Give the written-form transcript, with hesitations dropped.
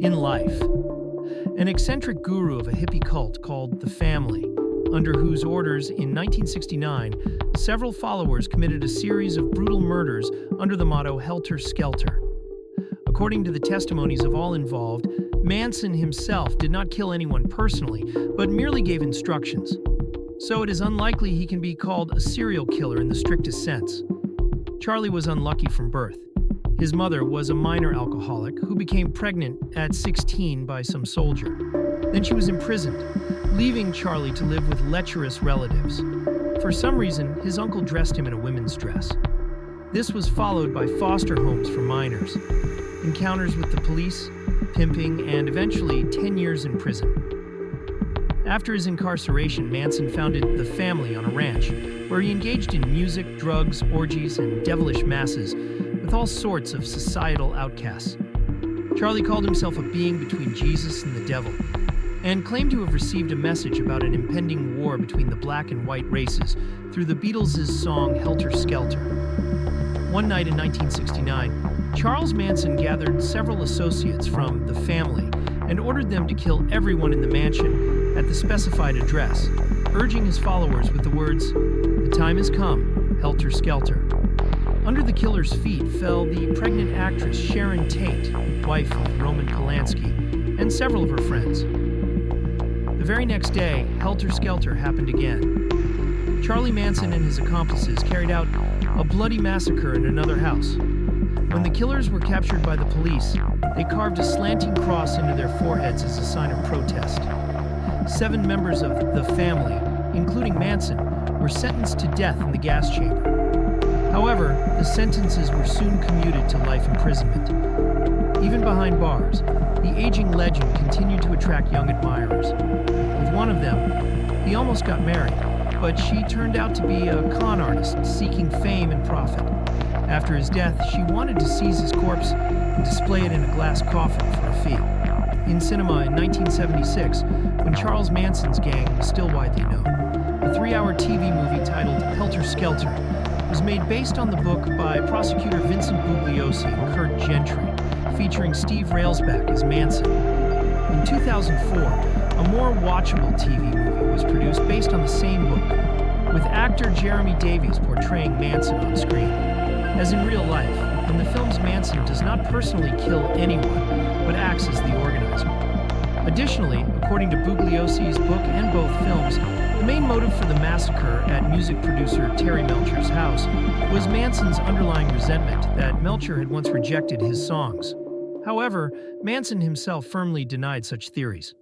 in life. An eccentric guru of a hippie cult called the Family, under whose orders in 1969, several followers committed a series of brutal murders under the motto Helter Skelter. According to the testimonies of all involved, Manson himself did not kill anyone personally, but merely gave instructions. So it is unlikely he can be called a serial killer in the strictest sense. Charlie was unlucky from birth. His mother was a minor alcoholic who became pregnant at 16 by some soldier. Then she was imprisoned, leaving Charlie to live with lecherous relatives. For some reason, his uncle dressed him in a women's dress. This was followed by foster homes for minors, encounters with the police, pimping, and eventually 10 years in prison. After his incarceration, Manson founded the Family on a ranch, where he engaged in music, drugs, orgies, and devilish masses with all sorts of societal outcasts. Charlie called himself a being between Jesus and the devil, and claimed to have received a message about an impending war between the black and white races through the Beatles' song Helter Skelter. One night in 1969, Charles Manson gathered several associates from the Family and ordered them to kill everyone in the mansion at the specified address, urging his followers with the words, "The time has come, Helter Skelter." Under the killer's feet fell the pregnant actress Sharon Tate, wife of Roman Polanski, and several of her friends. The very next day, Helter Skelter happened again. Charlie Manson and his accomplices carried out a bloody massacre in another house. When the killers were captured by the police, they carved a slanting cross into their foreheads as a sign of protest. 7 members of the Family, including Manson, were sentenced to death in the gas chamber. However, the sentences were soon commuted to life imprisonment. Even behind bars, the aging legend continued to attract young admirers. With one of them, he almost got married, but she turned out to be a con artist seeking fame and profit. After his death, she wanted to seize his corpse and display it in a glass coffin for a fee. In cinema in 1976, when Charles Manson's gang was still widely known, a 3-hour TV movie titled Helter Skelter was made based on the book by prosecutor Vincent Bugliosi and Kurt Gentry, featuring Steve Railsback as Manson. In 2004, a more watchable TV movie was produced based on the same book, with actor Jeremy Davies portraying Manson on screen. As in real life, in the films, Manson does not personally kill anyone, but acts as the organizer. Additionally, according to Bugliosi's book and both films, the main motive for the massacre at music producer Terry Melcher's house was Manson's underlying resentment that Melcher had once rejected his songs. However, Manson himself firmly denied such theories.